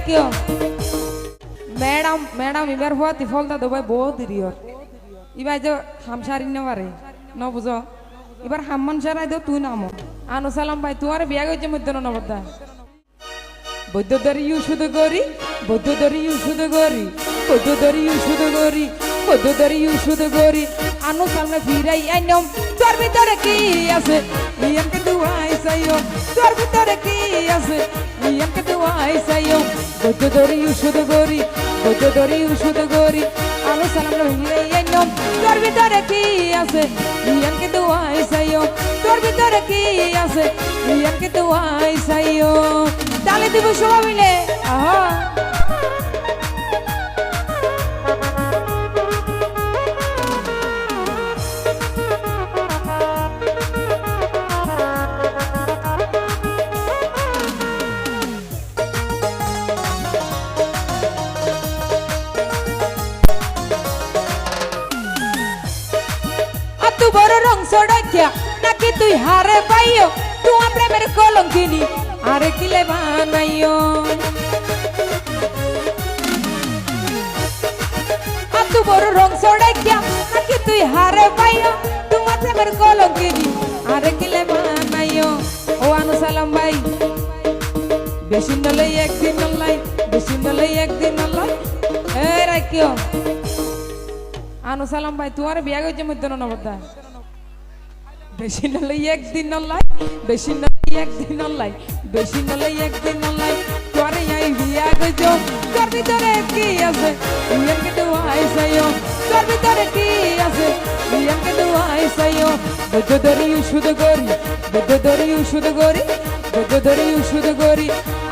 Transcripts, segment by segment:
রাখিও madam madam এবার হওয়াতে ফলটা দেবো বহুত দেরি হর এবার যে হামসারি না পারে ন বুঝো এবার হাম্মান সারাই দেও তুই নামো আনু সালাম ভাই তুই আর বিয়া গেছে মধ্যে নবদ্দা বৈদ্য ধরি ইউ শুধু গরি বৈদ্য ধরি ইউ শুধু গরি বৈদ্য ধরি ইউ শুধু গরি বৈদ্য ধরি ইউ শুধু গরি আনু সামনে ফিরাই আইনম তোর ভিতরে কি আছে ইয়ানকে দুয়াই সাইও তোর ভিতরে কি আছে ইয়ানকে দুয়াই সাইও বৈদ্য ধরি ইউ শুধু গরি বৈদ্য ধরি ইউ শুধু গরি আনু সামনে ফিরাই আইনম তোর ভিতরে কি আছে ইয়ানকে দুয়াই সাইও তোর ভিতরে কি আছে ইয়ানকে দুয়াই সাইও তালে দিব সবাই মিলে আহা তু বড় রং সড়কিয়া নাকি তুই হারে পাইও তুই প্রেমের কলঙ্কিনী আরে কিলে বানাইও তু বড় রং সড়কিয়া নাকি তুই হারে পাইও তুই প্রেমের কলঙ্কিনী আরে কিলে বানাইও ও আনু সালাম ভাই বেশি নলাই একদিন নলাই বেশি নলাই একদিন নলাই এ রাখিও আনু সালাম ভাই তোমার বিয়া গেছে মধ্যে নবদ্দা বেশি নলাই একদিন নলাই বেশি নলাই একদিন নলাই বেশি নলাই একদিন নলাই তোরে আই বিয়া গেছো তোর ভিতরে কি আছে ইয়ানকে দুয়াই সাইও তোর ভিতরে কি আছে ইয়ানকে দুয়াই সাইও বৈদ্য ধরি শুধু গরি বৈদ্য ধরি শুধু গরি বৈদ্য ধরি শুধু গরি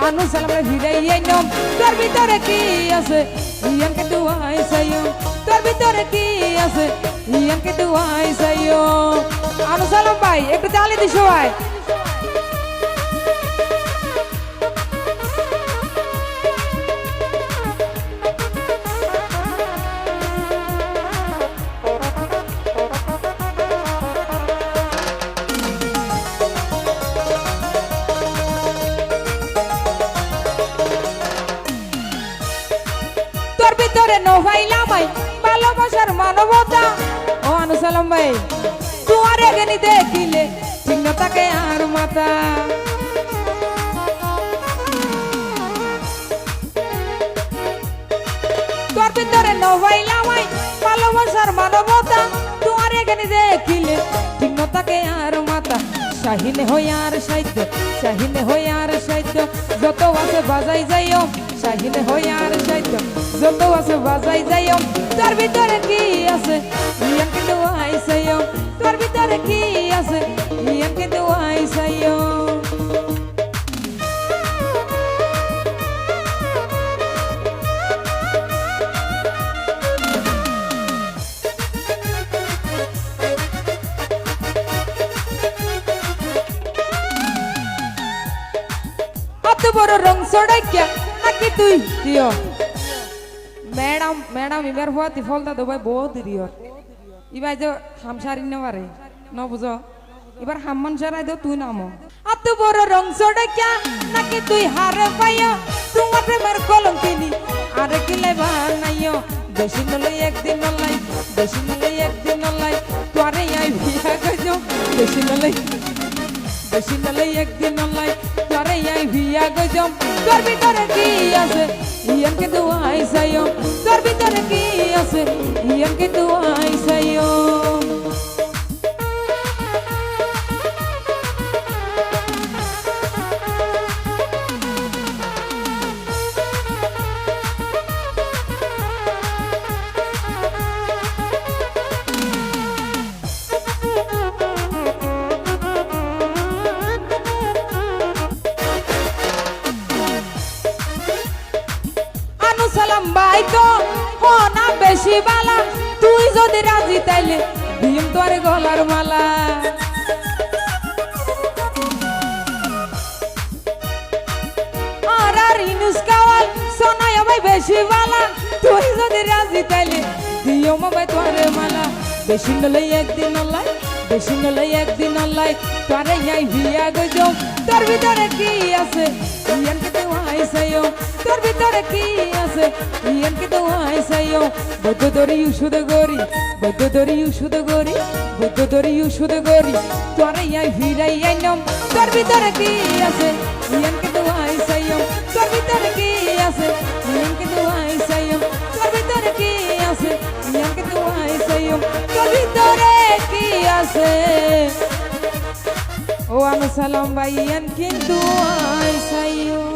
আনু সালাম ভাই ভিড়াই আইনম তোর ভিতরে কি আছে ইয়ানকে দুয়াই সাইও তোর ভিতরে কি আছে ইয়ানকে দুয়াই সাইও আনু সালাম ভাই একটু তালি দি সবাই তোর ভিতরে নভাইলামাই ভালোবাসার মানবতা ও আনু সালাম ভাই তোমার এগেনি দেখিলে চিহ্ন থাকে আর মাতা তোর ভিতরে নভাইলামাই ভালোবাসার মানবতা তোমার এগেনি দেখিলে চিহ্ন থাকে আর মাতা শাহিন হই আর সাহিত্য শাহিন হই আর সাহিত্য যত আছে বাজাই যাইও শাহিন হই আর সাহিত্য যত আছে বাজাই যাইও তোর ভিতরে কি আছে ইয়ানকে দুয়াই সাইও তোর ভিতরে কি আছে ইয়ানকে দুয়াই সাইও অত বড় রং সড়কিয়া নাকি তুই দিও ম্যাডাম ম্যাডাম এবার হওয়াতে ফলটা দেবো বহুত দেরি হর এবার যে হামসারি না পারে ন বুঝো এবার হাম্মান সারাই দেও তুই নামো অত বড় রং সড়কিয়া নাকি তুই হারে পাইও তোমার প্রেমের কলঙ্কিনী আরে কিলে বানাইও বেশি নলাই একদিন নলাই বেশি নলাই একদিন নলাই তোরে আই বিয়া গেছো বেশি নলাই বেশি নলাই একদিন নলাই তোরে আই বিয়া গেছো তোর ভিতরে কি আছে ইয়ানকে দুয়াই সাইও তোর ভিতরে কি আছে ইয়ানকে দুয়াই সাইও সালাম ভাই তো হো না বেশি বালা তুই যদি রাজি তাইলে দিম তোর গলার মালা আর ইনুস কাওয়াল সোনায় ভাই বেশি বালা তুই যদি রাজি তাইলে দিও মাই তোর মালা বেশি নলাই একদিন নলাই বেশি নলাই একদিন নলাই তোরে আই বিয়া গজো তোর ভিতরে কি আছে ইয়ানকে দুয়াই সাইও তোর ভিতরে ভিতরে কি আছে ইয়ান কিন্তু আইসাইও বদ্ধ ধরি উষুদ গরি বদ্ধ ধরি উষুদ গরি বদ্ধ ধরি উষুদ গরি তোরে আই ফিরাই আইনম তোর ভিতরে কি আছে ইয়ান কিন্তু আইসাইও তোর ভিতরে কি আছে ইয়ান কিন্তু আইসাইও তোর ভিতরে কি আছে ইয়ান কিন্তু আইসাইও তোর ভিতরে কি আছে ও আমি সালাম ভাইয়ান কিন্তু আইসাইও